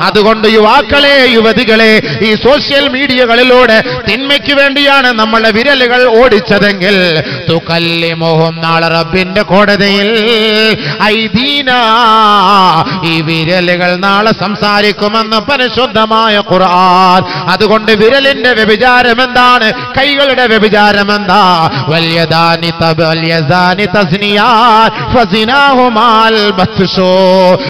അതുകൊണ്ട് യുവാക്കളെ, യുവതികളെ, ഈ സോഷ്യൽ മീഡിയകളിലൂടെ തിന്മയ്ക്ക് വേണ്ടിയാണ് നമ്മളെ വിരലുകൾ ഓടിച്ചതെങ്കിൽ തുകല്ലിമുഹും നാളെ റബ്ബിന്റെ കോടതിയിൽ ഐദീന, ഈ വിരലുകൾ നാളെ സംസാരിക്കുമെന്ന് പരിശുദ്ധമായ ഖുർആൻ. അതുകൊണ്ട് വിരലിന്റെ വ്യഭിചാരം എന്താണ്? കൈകളുടെ വ്യഭിചാരം എന്താ? വൽയദാനി തസ്നിയാൻ ഫസിനാഹുമാൽ ബത്ഷു.